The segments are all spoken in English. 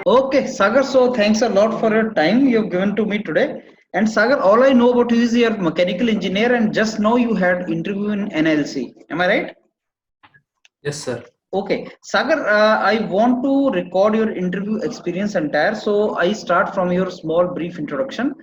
Okay, Sagar, so thanks a lot for your time you've given to me today. And Sagar, all I know about you is you're mechanical engineer and just now you had interview in NLC. Am I right? Yes, sir. Okay, Sagar, I want to record your interview experience entire. So I start from your small brief introduction.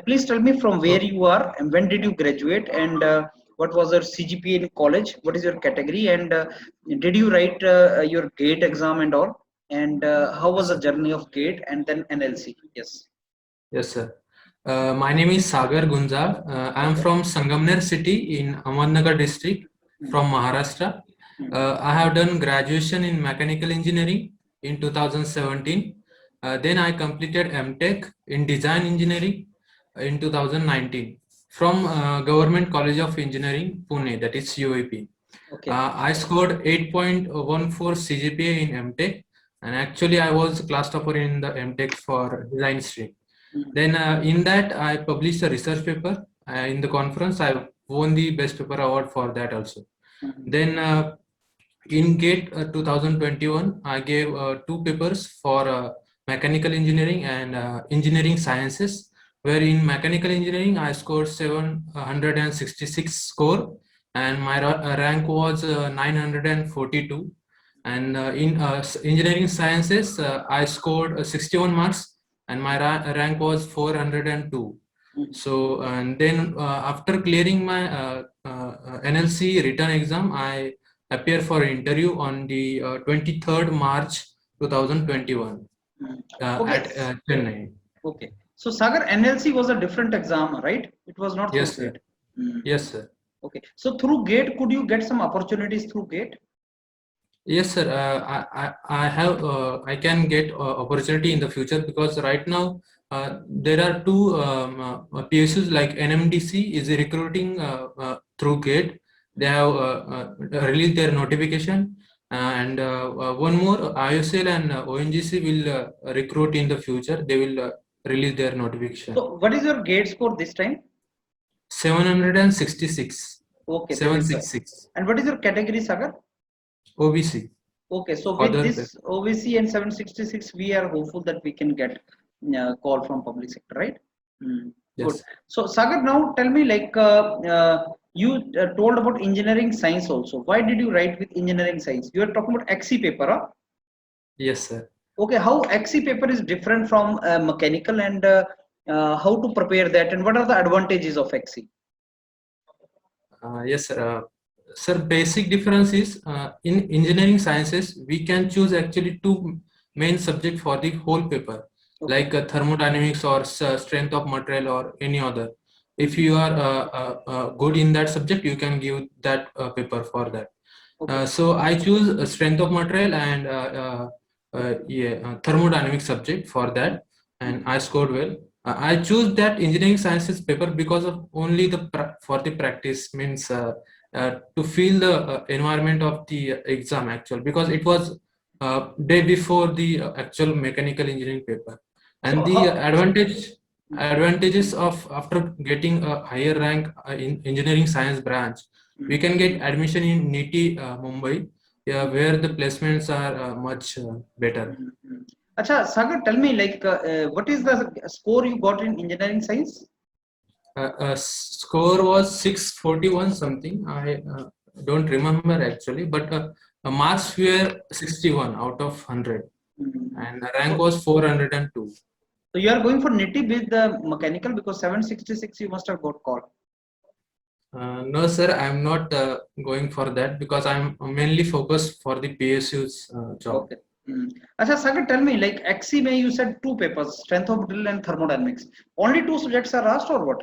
Please tell me from where Oh, you are and when did you graduate and what was your CGPA in college? What is your category and did you write your GATE exam and all? And how was yes, the sir. journey of GATE and then NLC? Yes. Yes, sir. My name is Sagar Gunjal. I am Okay. from Sangamner city in Ahmednagar district Hmm. from Maharashtra. Hmm. I have done graduation in mechanical engineering in 2017. Then I completed MTech in design engineering in 2019 from Government College of Engineering, Pune, that is UAP. Okay. I scored 8.14 CGPA in MTech, and actually I was class topper in the MTech for design stream. Hmm. Then in that I published a research paper. In the conference, I won the best paper award for that also. Hmm. Then in GATE 2021, I gave two papers for mechanical engineering and engineering sciences. Where in mechanical engineering, I scored 766 score, and my rank was 942. And in engineering sciences, I scored 61 marks, and my rank was 402. Hmm. So, and then after clearing my NLC written exam, I appear for interview on the 23rd March 2021 Hmm. Okay. at Chennai. Okay. So Sagar, NLC was a different exam, right? It was not through Yes, sir. GATE. Hmm. Yes, sir. Okay. So through GATE, could you get some opportunities through GATE? Yes, sir. I can get opportunity in the future because right now there are two PSUs like NMDC is recruiting through GATE. They have released their notification, and one more ISL and ONGC will recruit in the future. They will release their notification. So what is your GATE score this time? 766, Okay, that is. 766 And what is your category, Sagar? OBC. Okay, so with Other. this OVC and 766, we are hopeful that we can get call from public sector, right? Hmm. Good. Yes. So Sagar, now tell me, like you told about engineering science also. Why did you write with engineering science? You are talking about XC paper, huh? Yes, sir. Okay, how XC paper is different from mechanical and how to prepare that and what are the advantages of XC? Yes, sir. Sir, basic difference is in engineering sciences, we can choose actually two main subject for the whole paper, Okay. like thermodynamics or strength of material or any other. If Mhm. you are good in that subject, you can give that paper for that. Okay. So I choose strength of material and yeah, thermodynamic subject for that, and Mhm. I scored well. I choose that engineering sciences paper because of only the for the practice means to feel the environment of the exam actual because it was day before the actual mechanical engineering paper, So and the how? advantages of after getting a higher rank in engineering science branch, we can get admission in NITI Mumbai, yeah, where the placements are much better. Mhm. Acha, Sagar, tell me, like, what is the score you got in engineering science? Score was 641 something. I don't remember actually, but marks were 61 out of 100, Mhm. and the rank So, was 402. so you are going for nitty with the mechanical because 766 you must have got called. No, sir, I'm not going for that because I'm mainly focused for the PSU's job. Okay. Mm. Acha, Sagar, tell me, like, XC may you said two papers, strength of drill and thermodynamics. Only two subjects are asked or what?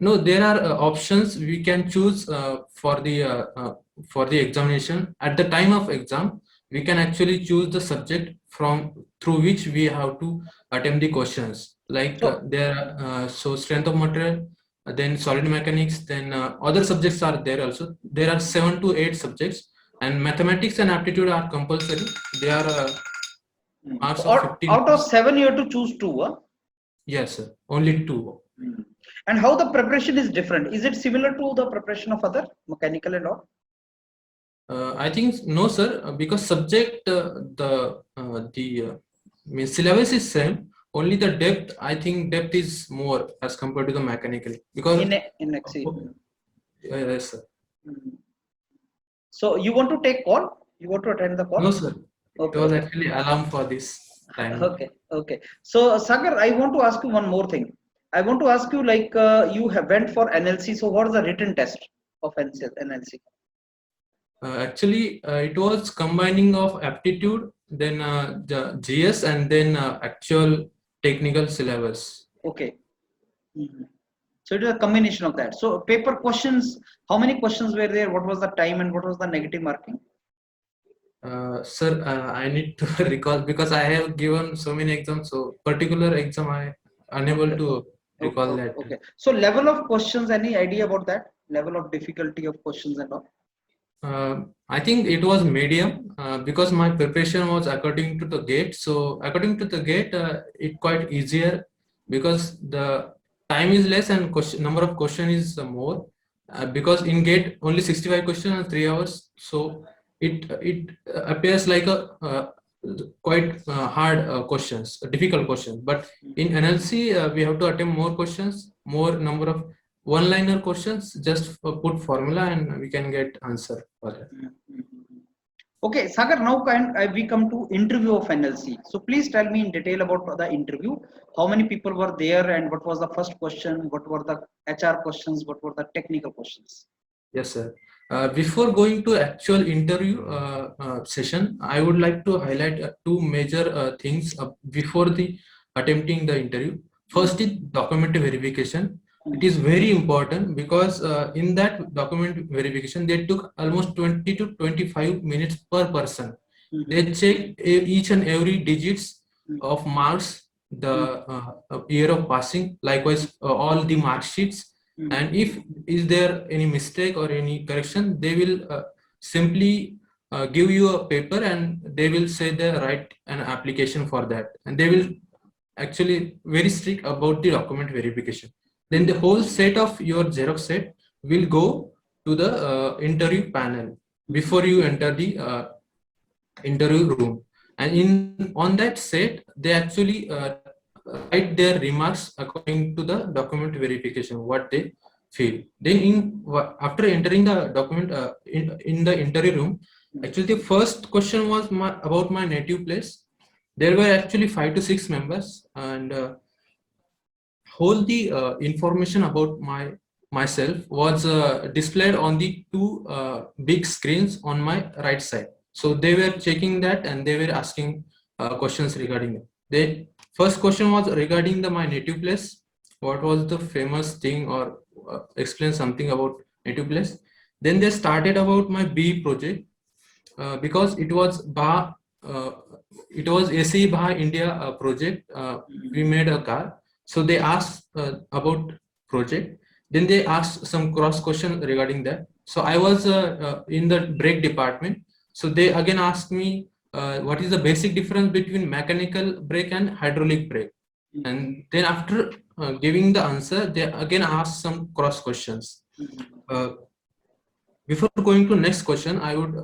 No, there are options we can choose for the examination. At the time of exam, we can actually choose the subject from through which we have to attempt the questions. Like So, there, so strength of material, then solid mechanics, then other subjects are there also. There are 7 to 8 subjects, and mathematics and aptitude are compulsory. They are so marks of 15 out of marks. seven you have to choose two, huh? Yes, sir. Only two. Mm. And how the preparation is different? Is it similar to the preparation of other mechanical and all? I think no, sir, because subject the means syllabus is same. Only the depth, I think depth is more as compared to the mechanical because in XC. yes, sir. So you want to take call? You want to attend the call? No, sir. It Okay, was okay. actually alarm for this time. Okay, okay. So Sagar, I want to ask you one more thing. I want to ask you like you have went for NLC. So what is the written test of NLC? Actually, it was combining of aptitude, then the GS, and then actual technical syllabus. Okay. So it is a combination of that. So paper questions, how many questions were there? What was the time and what was the negative marking? Sir, I need to recall because I have given so many exams. So particular exam I unable to recall that. Okay. So level of questions, any idea about that? Level of difficulty of questions and all? I think it was medium because my preparation was according to the gate. So according to the gate, it quite easier because the time is less and question, number of question is more. Because in gate only 65 questions and 3 hours, so it appears like a quite hard questions, difficult questions. But in NLC, we have to attempt more questions, more number of one-liner questions. Just put formula and we can get answer for that. Okay, Sagar, now we come to interview of NLC. So please tell me in detail about the interview. How many people were there and what was the first question? What were the HR questions? What were the technical questions? Yes, sir. Before going to actual interview session, I would like to highlight two major things before the attempting the interview. First is document verification. It is very important because in that document verification, they took almost 20 to 25 minutes per person. They check each and every digits of marks, the year of passing, likewise all the mark sheets, and if is there any mistake or any correction, they will simply give you a paper and they will say they write an application for that, and they will actually very strict about the document verification. Then the whole set of your Xerox set will go to the interview panel before you enter the interview room, and in on that set they actually write their remarks according to the document verification what they feel. Then after entering the document in the interview room, actually the first question was about my native place. There were actually 5 to 6 members, and whole the information about myself was displayed on the two big screens on my right side. So they were checking that and they were asking questions regarding it. The first question was regarding my native place. What was the famous thing, or explain something about native place. Then they started about my B project because it was ACE Bha India project. We made a car. So they asked about project. Then they asked some cross question regarding that. So I was in the brake department. So they again asked me what is the basic difference between mechanical brake and hydraulic brake. And then after giving the answer, they again asked some cross questions. Before going to next question, I would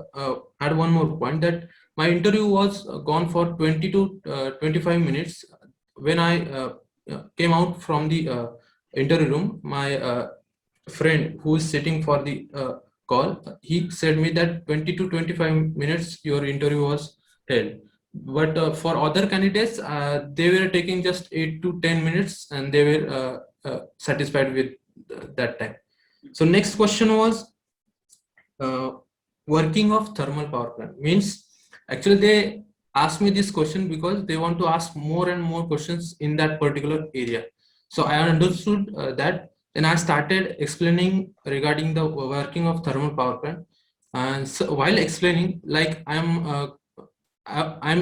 add one more point that my interview was gone for 20 to 25 minutes. When I came out from the interview room, my friend who is sitting for the call, he said me that 20 to 25 minutes your interview was held. But for other candidates, they were taking just 8 to 10 minutes and they were satisfied with that time. So next question was working of thermal power plant. Means actually they asked me this question because they want to ask more and more questions in that particular area. So I understood that. Then I started explaining regarding the working of thermal power plant. And so while explaining, like I'm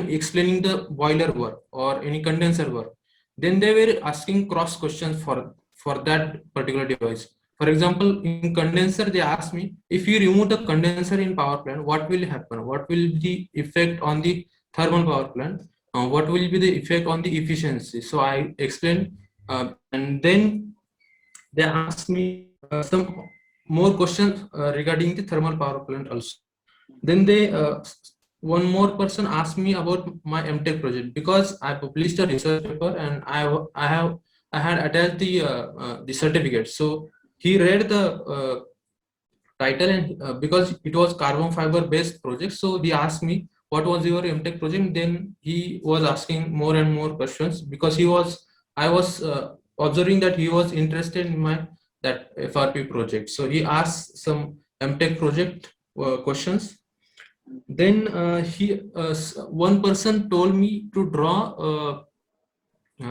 explaining the boiler work or any condenser work, then they were asking cross questions for that particular device. For example, in condenser, they asked me, if you remove the condenser in power plant, what will happen? What will be the effect on the thermal power plant? What will be the effect on the efficiency? So I explained, and then they asked me some more questions regarding the thermal power plant also. Then they one more person asked me about my MTech project because I published a research paper and I had attached the certificate. So he read the title and because it was carbon fiber based project, so he asked me what was your MTech project. Then he was asking more and more questions because I was observing that he was interested in my that FRP project. So he asked some MTech project questions. Then one person told me to draw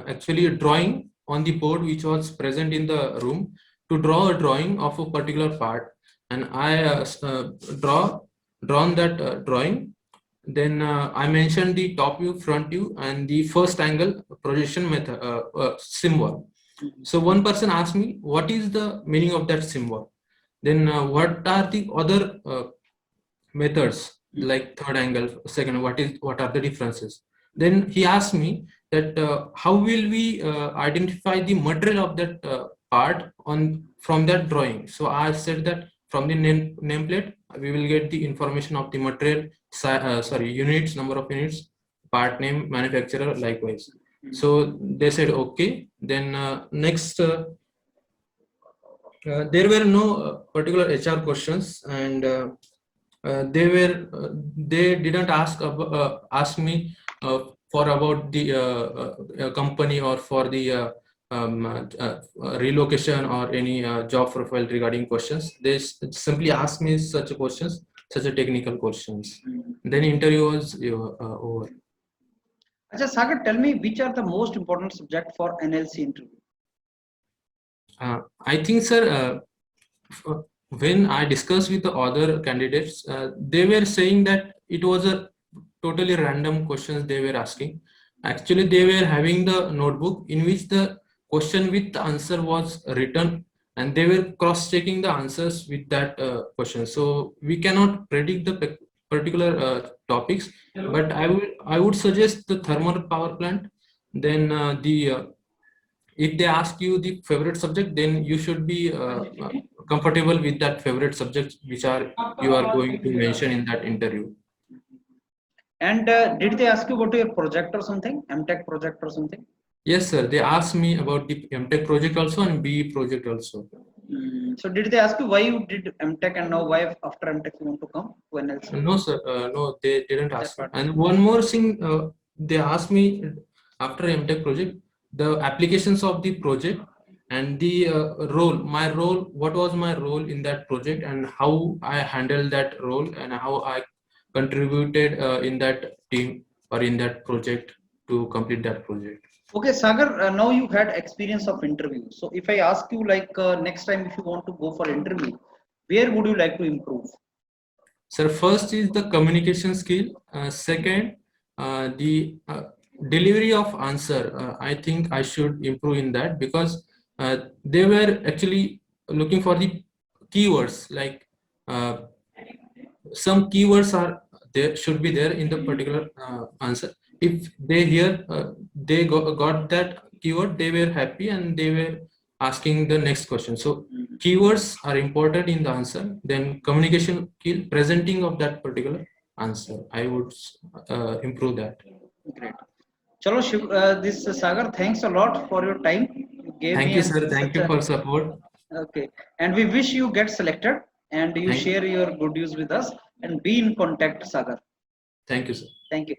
actually a drawing on the board which was present in the room, to draw a drawing of a particular part, and I drawn that drawing. Then I mentioned the top view, front view, and the first angle projection method symbol. So one person asked me what is the meaning of that symbol. Then what are the other methods like third angle, second, what are the differences. Then he asked me that how will we identify the material of that part on from that drawing. So I said that from the nameplate we will get the information of the material, units, number of units, part name, manufacturer, likewise. So they said okay. Then next there were no particular HR questions, and they didn't ask me for about the company or for the relocation or any job profile regarding questions. They simply asked me such questions, such a technical questions. Then interview was over. Acha, Sagar, tell me which are the most important subject for NLC interview? I think, sir, when I discussed with the other candidates, they were saying that it was a totally random questions they were asking. Actually, they were having the notebook in which the question with the answer was written, and they were cross-checking the answers with that question. So we cannot predict the particular topics, but I would suggest the thermal power plant. Then if they ask you the favorite subject, then you should be comfortable with that favorite subject which you are going to mention in that interview. And did they ask you about your project or something, MTech project or something? Yes, sir. They asked me about the MTech project also and BE project also. So did they ask you why you did MTech and now why after MTech you want to come to NLC? No, sir. No, they didn't ask. And one more thing, they asked me after MTech project, the applications of the project and the role, what was my role in that project and how I handled that role and how I contributed in that team or in that project to complete that project. Okay, Sagar, now you had experience of interview. So if I ask you like next time if you want to go for interview, where would you like to improve? Sir, first is the communication skill. Second, the delivery of answer. I think I should improve in that because they were actually looking for the keywords, like some keywords are there, should be there in the particular answer. If they hear they got that keyword, they were happy and they were asking the next question. So keywords are important in the answer. Then communication skill, presenting of that particular answer, I would improve that. Great. Chalo, this Sagar, thanks a lot for your time. You gave Thank me you, sir. Thank you for support. Okay, and we wish you get selected and you share your good news with us and be in contact, Sagar. Thank you, sir. Thank you.